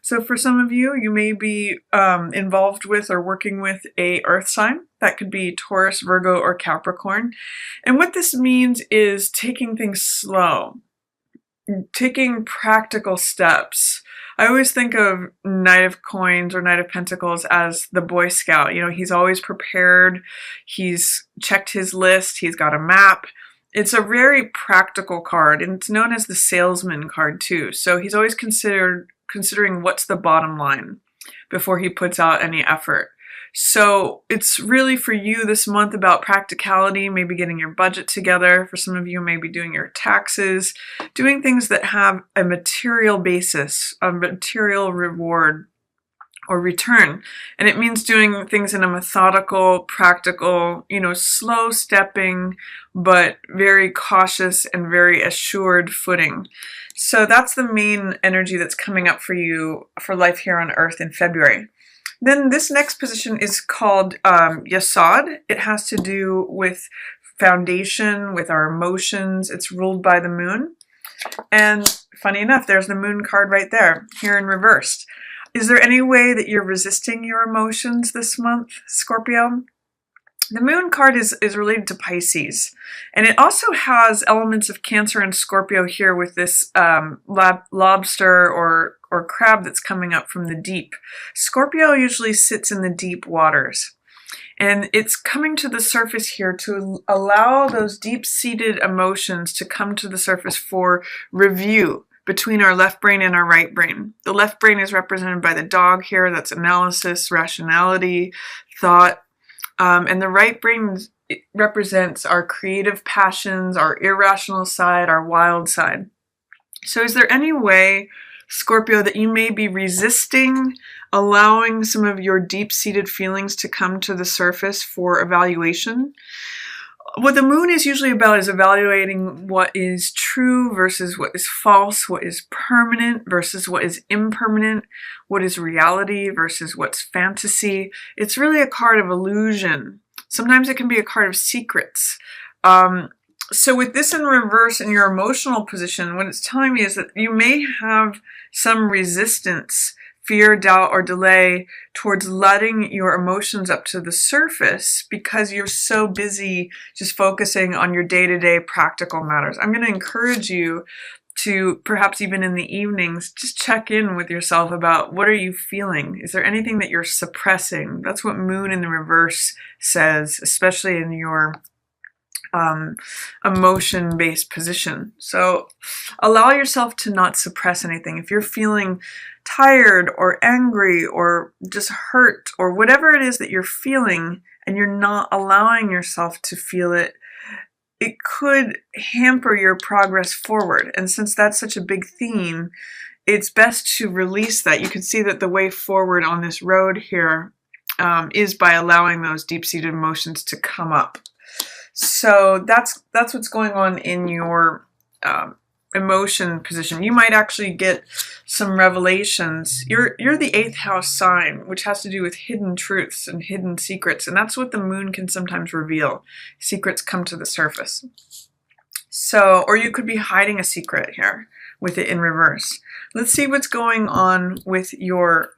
So for some of you, you may be involved with or working with a earth sign. That could be Taurus, Virgo, or Capricorn. And what this means is taking things slow, taking practical steps. I always think of Knight of Coins or Knight of Pentacles as the Boy Scout. You know, he's always prepared. He's checked his list. He's got a map. It's a very practical card, and it's known as the salesman card too. So he's always considering what's the bottom line before he puts out any effort. So it's really for you this month about practicality, maybe getting your budget together. For some of you, maybe doing your taxes, doing things that have a material basis, a material reward or return. And it means doing things in a methodical, practical, slow stepping, but very cautious and very assured footing. So that's the main energy that's coming up for you for life here on Earth in February. Then this next position is called Yasod. It has to do with foundation, with our emotions. It's ruled by the moon. And funny enough, there's the moon card right there, here in reverse. Is there any way that you're resisting your emotions this month, Scorpio? The moon card is related to Pisces, and it also has elements of Cancer and Scorpio here with this lobster or crab that's coming up from the deep. Scorpio usually sits in the deep waters, and it's coming to the surface here to allow those deep-seated emotions to come to the surface for review between our left brain and our right brain. The left brain is represented by the dog here. That's analysis, rationality, thought. And the right brain represents our creative passions, our irrational side, our wild side. So is there any way, Scorpio, that you may be resisting allowing some of your deep-seated feelings to come to the surface for evaluation? What the moon is usually about is evaluating what is true versus what is false, what is permanent versus what is impermanent, what is reality versus what's fantasy. It's really a card of illusion. Sometimes it can be a card of secrets. So with this in reverse in your emotional position, what it's telling me is that you may have some resistance, fear, doubt, or delay towards letting your emotions up to the surface because you're so busy just focusing on your day-to-day practical matters. I'm going to encourage you to, perhaps even in the evenings, just check in with yourself about what are you feeling? Is there anything that you're suppressing? That's what moon in the reverse says, especially in your emotion-based position. So allow yourself to not suppress anything. If you're feeling tired or angry or just hurt or whatever it is that you're feeling and you're not allowing yourself to feel it, it could hamper your progress forward. And since that's such a big theme, it's best to release that. You can see that the way forward on this road here is by allowing those deep-seated emotions to come up. So that's what's going on in your emotion position. You might actually get some revelations. You're the 8th house sign, which has to do with hidden truths and hidden secrets, and that's what the moon can sometimes reveal. Secrets come to the surface. So, or you could be hiding a secret here with it in reverse. Let's see what's going on with your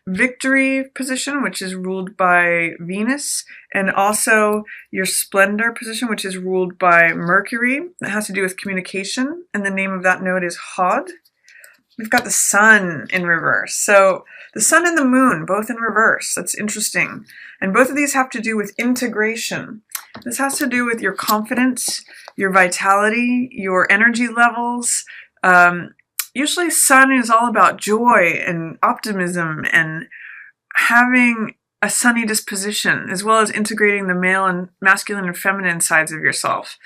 victory position, which is ruled by Venus, and also your splendor position, which is ruled by Mercury. That has to do with communication, and the name of that node is Hod. We've got the sun in reverse. So the sun and the moon, both in reverse. That's interesting. And both of these have to do with integration. This has to do with your confidence, your vitality, your energy levels. Usually sun is all about joy and optimism and having a sunny disposition, as well as integrating the male and masculine and feminine sides of yourself.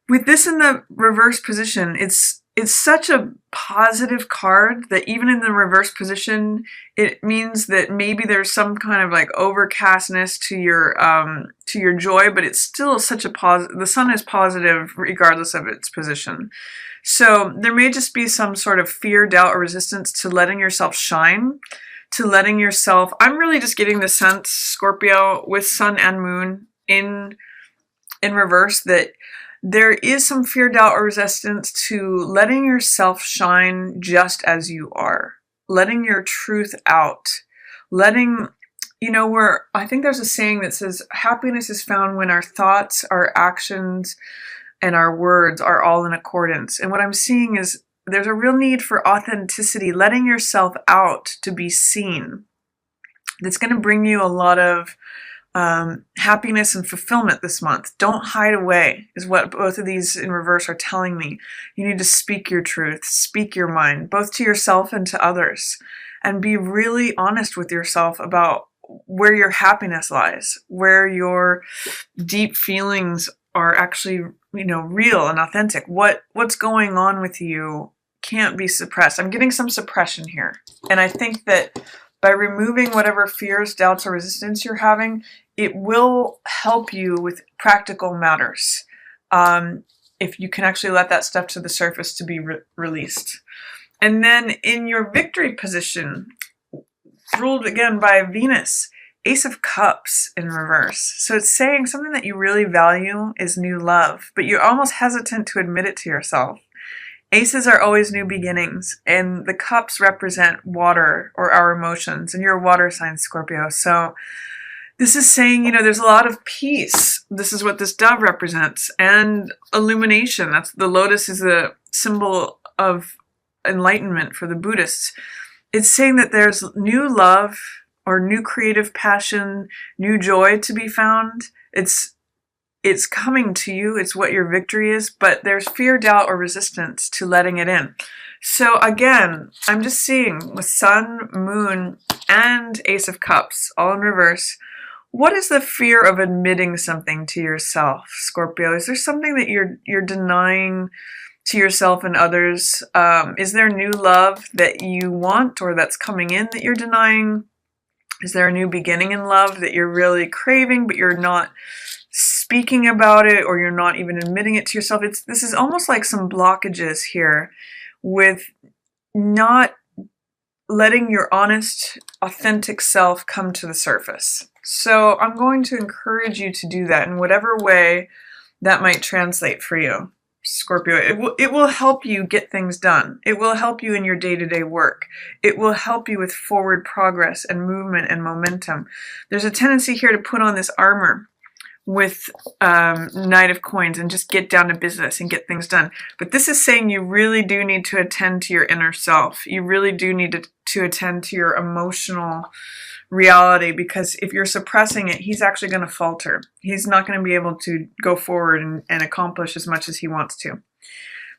With this in the reverse position, it's such a positive card that even in the reverse position, it means that maybe there's some kind of like overcastness to your joy, but it's still such a positive. The sun is positive regardless of its position. So there may just be some sort of fear, doubt, or resistance to letting yourself shine, to letting yourself. I'm really just getting the sense, Scorpio, with sun and moon in reverse, that there is some fear, doubt, or resistance to letting yourself shine just as you are. letting your truth out, letting, where I think there's a saying that says happiness is found when our thoughts, our actions, and our words are all in accordance. And what I'm seeing is there's a real need for authenticity, letting yourself out to be seen. That's going to bring you a lot of happiness and fulfillment this month. Don't hide away, is what both of these in reverse are telling me. You need to speak your truth, speak your mind, both to yourself and to others, and be really honest with yourself about where your happiness lies, where your deep feelings are actually, real and authentic. What's going on with you can't be suppressed. I'm getting some suppression here. And I think that by removing whatever fears, doubts, or resistance you're having, it will help you with practical matters. If you can actually let that stuff to the surface to be released. And then in your victory position, ruled again by Venus, Ace of Cups in reverse. So it's saying something that you really value is new love, but you're almost hesitant to admit it to yourself. Aces are always new beginnings, and the cups represent water or our emotions, and you're a water sign, Scorpio. So this is saying, there's a lot of peace. This is what this dove represents, and illumination. That's the lotus is a symbol of enlightenment for the Buddhists. It's saying that there's new love or new creative passion, new joy to be found. It's coming to you. It's what your victory is, but there's fear, doubt, or resistance to letting it in. So again, I'm just seeing with Sun, Moon, and Ace of Cups, all in reverse, what is the fear of admitting something to yourself, Scorpio? Is there something that you're denying to yourself and others? Is there new love that you want or that's coming in that you're denying? Is there a new beginning in love that you're really craving, but you're not speaking about it, or you're not even admitting it to yourself? This is almost like some blockages here with not letting your honest, authentic self come to the surface. So I'm going to encourage you to do that in whatever way that might translate for you, Scorpio. It will help you get things done. It will help you in your day-to-day work. It will help you with forward progress and movement and momentum. There's a tendency here to put on this armor with Knight of Coins and just get down to business and get things done. But this is saying you really do need to attend to your inner self. You really do need to attend to your emotional reality, because if you're suppressing it, he's actually going to falter. He's not going to be able to go forward and accomplish as much as he wants to.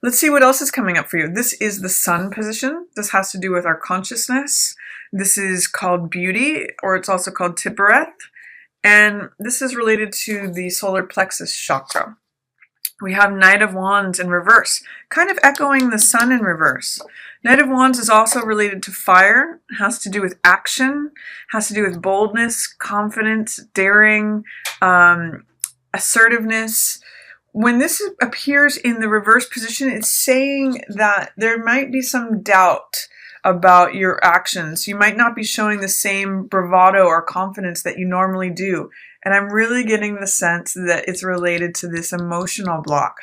Let's see what else is coming up for you. This is the Sun position. This has to do with our consciousness. This is called beauty, or it's also called Tippereth. And this is related to the solar plexus chakra. We have Knight of Wands in reverse, kind of echoing the Sun in reverse. Knight of Wands is also related to fire, has to do with action, has to do with boldness, confidence, daring, assertiveness. When this appears in the reverse position, it's saying that there might be some doubt about your actions. You might not be showing the same bravado or confidence that you normally do. And I'm really getting the sense that it's related to this emotional block,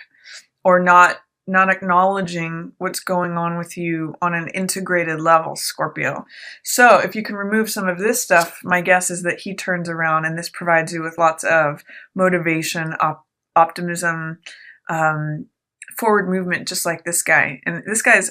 or not acknowledging what's going on with you on an integrated level, Scorpio. So if you can remove some of this stuff, my guess is that he turns around, and this provides you with lots of motivation, optimism, forward movement, just like this guy. And this guy's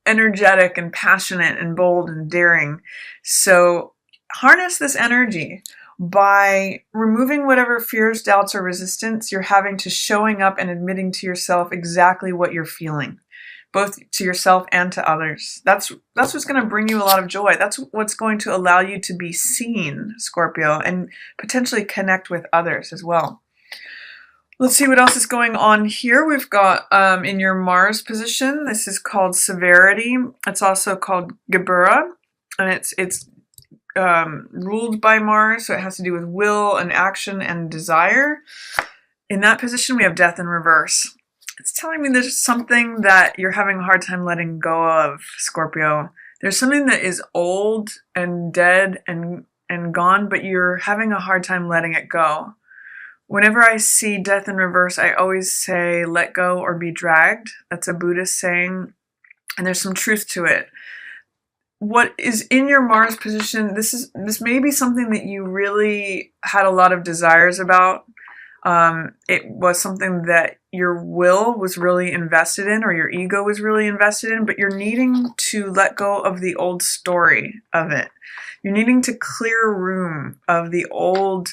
energetic and passionate and bold and daring. So harness this energy by removing whatever fears, doubts, or resistance you're having to showing up and admitting to yourself exactly what you're feeling, both to yourself and to others. That's what's going to bring you a lot of joy. That's what's going to allow you to be seen, Scorpio, and potentially connect with others as well. Let's see what else is going on here. We've got in your Mars position, this is called severity. It's also called Gebura, and it's ruled by Mars, so it has to do with will and action and desire. In that position, we have death in reverse. It's telling me there's something that you're having a hard time letting go of, Scorpio. There's something that is old and dead and gone, but you're having a hard time letting it go. Whenever I see death in reverse, I always say, let go or be dragged. That's a Buddhist saying, and there's some truth to it. what is in your Mars position, this may be something that you really had a lot of desires about. It was something that your will was really invested in, or your ego was really invested in, but you're needing to let go of the old story of it. You're needing to clear room of the old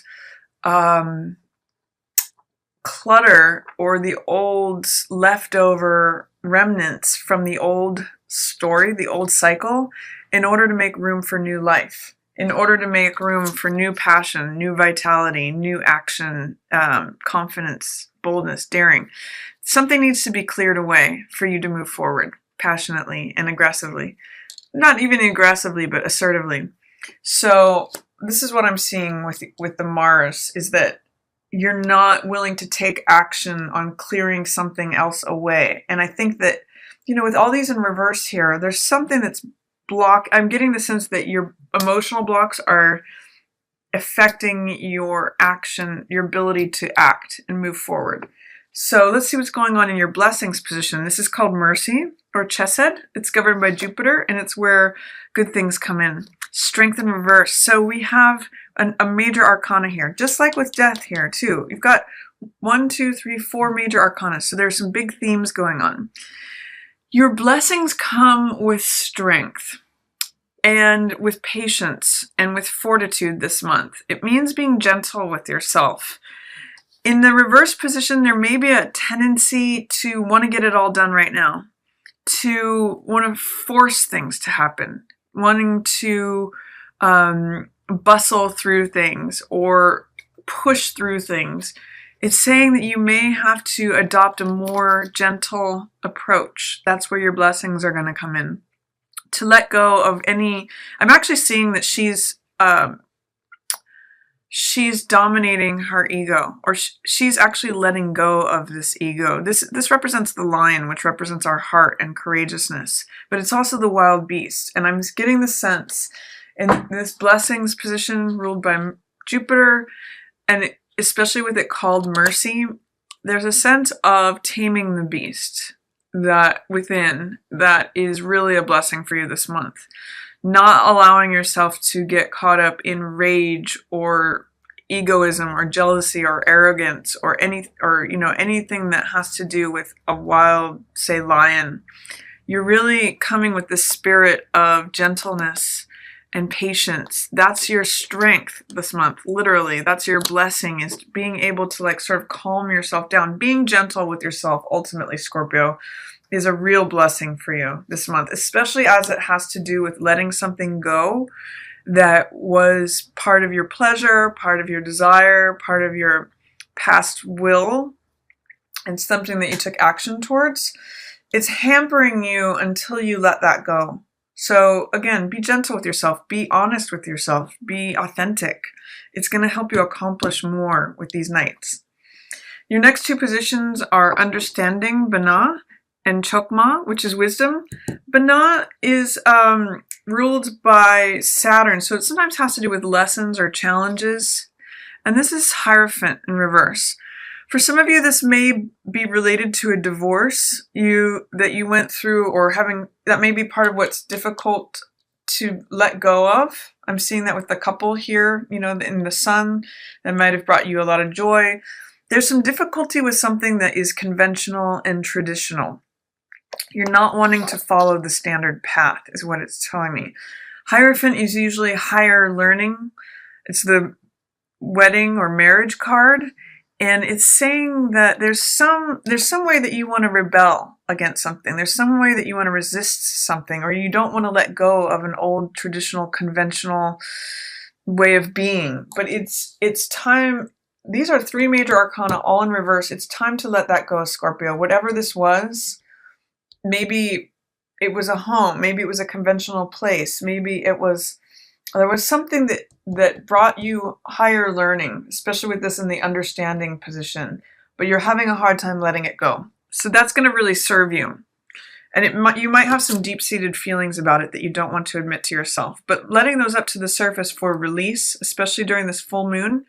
clutter, or the old leftover remnants from the old story, the old cycle, in order to make room for new life, in order to make room for new passion, new vitality, new action, confidence, boldness, daring. Something needs to be cleared away for you to move forward passionately and aggressively. Not even aggressively, but assertively. So this is what I'm seeing with the Mars, is that you're not willing to take action on clearing something else away. And I think that, with all these in reverse here, there's something that's I'm getting the sense that your emotional blocks are affecting your action, your ability to act and move forward. So let's see what's going on in your blessings position. This is called Mercy, or Chesed. It's governed by Jupiter, and it's where good things come in. Strength in reverse. So we have a major arcana here, just like with death here too. You've got 1, 2, 3, 4 major arcana. So there's some big themes going on. Your blessings come with strength and with patience and with fortitude this month. It means being gentle with yourself. In the reverse position, there may be a tendency to want to get it all done right now, to want to force things to happen, wanting to bustle through things or push through things. It's saying that you may have to adopt a more gentle approach. That's where your blessings are going to come in. To let go of any, I'm actually seeing that she's dominating her ego, or she's actually letting go of this ego. This represents the lion, which represents our heart and courageousness, but it's also the wild beast. And I'm getting the sense in this blessings position ruled by Jupiter, and especially with it called Mercy, there's a sense of taming the beast that within that is really a blessing for you this month. Not allowing yourself to get caught up in rage or egoism or jealousy or arrogance or anything that has to do with a wild, say, lion. You're really coming with the spirit of gentleness and patience. That's your strength this month. Literally, that's your blessing, is being able to sort of calm yourself down. Being gentle with yourself, ultimately, Scorpio, is a real blessing for you this month, especially as it has to do with letting something go that was part of your pleasure, part of your desire, part of your past will, and something that you took action towards. It's hampering you until you let that go. So again, be gentle with yourself, be honest with yourself, be authentic. It's going to help you accomplish more with these nights. Your next two positions are understanding, Binah, and Chokmah, which is wisdom. Binah is ruled by Saturn, so it sometimes has to do with lessons or challenges. And this is Hierophant in reverse. For some of you, this may be related to a divorce that you went through, or that may be part of what's difficult to let go of. I'm seeing that with the couple here, in the sun, that might have brought you a lot of joy. There's some difficulty with something that is conventional and traditional. You're not wanting to follow the standard path, is what it's telling me. Hierophant is usually higher learning. It's the wedding or marriage card. And it's saying that there's some way that you want to rebel against something. There's some way that you want to resist something, or you don't want to let go of an old, traditional, conventional way of being. But it's time. These are three major arcana, all in reverse. It's time to let that go, Scorpio. Whatever this was, maybe it was a home, maybe it was a conventional place, maybe there was something that brought you higher learning, especially with this in the understanding position, but you're having a hard time letting it go. So that's going to really serve you. And you might have some deep-seated feelings about it that you don't want to admit to yourself, but letting those up to the surface for release, especially during this full moon.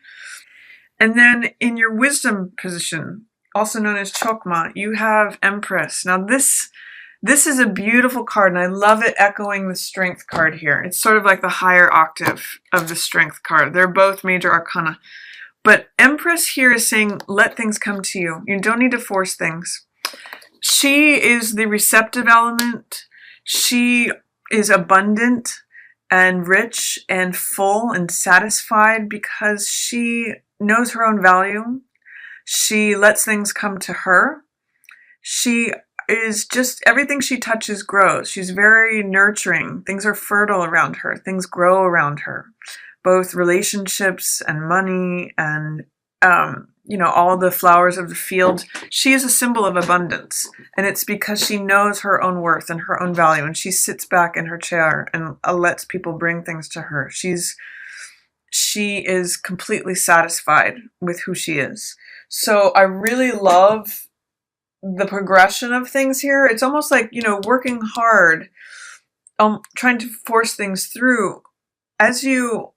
And then in your wisdom position, also known as Chokmah, you have Empress. Now this This is a beautiful card, and I love it echoing the Strength card here. It's sort of like the higher octave of the Strength card. They're both major arcana. But Empress here is saying, let things come to you. You don't need to force things. She is the receptive element. She is abundant and rich and full and satisfied because she knows her own value. She lets things come to her. She is just, everything she touches grows. She's very nurturing. Things are fertile around her. Things grow around her. Both relationships and money and, all the flowers of the field. She is a symbol of abundance. And it's because she knows her own worth and her own value. And she sits back in her chair and lets people bring things to her. She is completely satisfied with who she is. So I really love the progression of things here. It's almost like, working hard, trying to force things through. As you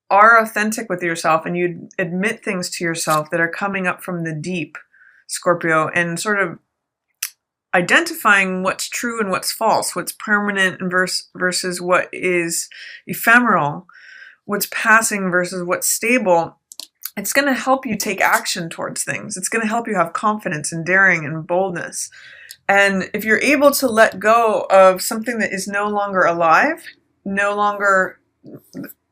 are authentic with yourself and you admit things to yourself that are coming up from the deep, Scorpio, and sort of identifying what's true and what's false, what's permanent versus what is ephemeral, what's passing versus what's stable, it's going to help you take action towards things. It's going to help you have confidence and daring and boldness. And if you're able to let go of something that is no longer alive, no longer,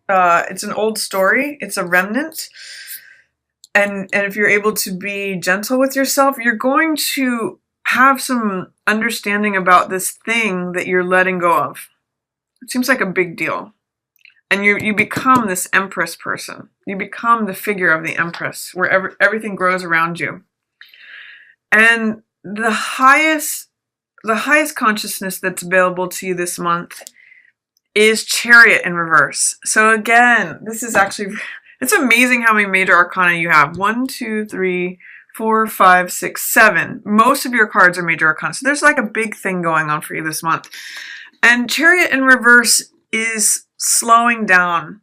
it's an old story, it's a remnant, and if you're able to be gentle with yourself, you're going to have some understanding about this thing that you're letting go of. It seems like a big deal. And you become this Empress person. You become the figure of the Empress, where everything grows around you. And the highest consciousness that's available to you this month is Chariot in reverse. So again, this is actually, it's amazing how many major arcana you have. 1, 2, 3, 4, 5, 6, 7. Most of your cards are major arcana. So there's like a big thing going on for you this month. And Chariot in reverse is slowing down.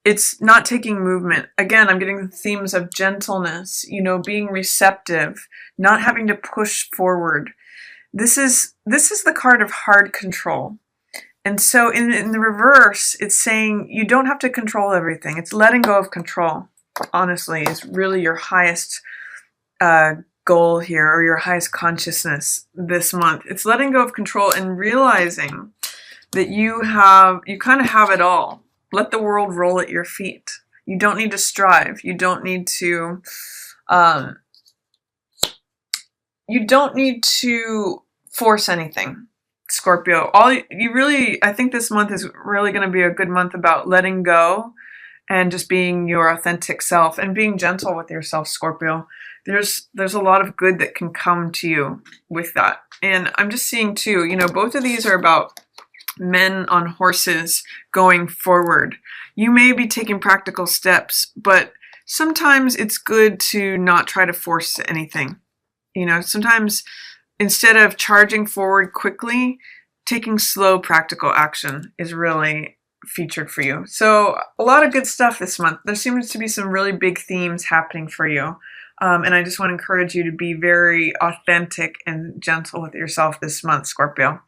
It's not taking movement. Again, I'm getting the themes of gentleness, being receptive, not having to push forward. This is the card of hard control. And so in the reverse, it's saying you don't have to control everything. It's letting go of control, honestly, is really your highest goal here, or your highest consciousness this month. It's letting go of control and realizing that you kind of have it all. Let the world roll at your feet. You don't need to strive. You don't need to force anything, Scorpio. I think this month is really going to be a good month about letting go and just being your authentic self and being gentle with yourself, Scorpio. There's a lot of good that can come to you with that. And I'm just seeing too, both of these are about men on horses going forward. You may be taking practical steps, but sometimes it's good to not try to force anything. Sometimes instead of charging forward quickly, taking slow practical action is really featured for you. So a lot of good stuff this month. There seems to be some really big themes happening for you. And I just want to encourage you to be very authentic and gentle with yourself this month, Scorpio.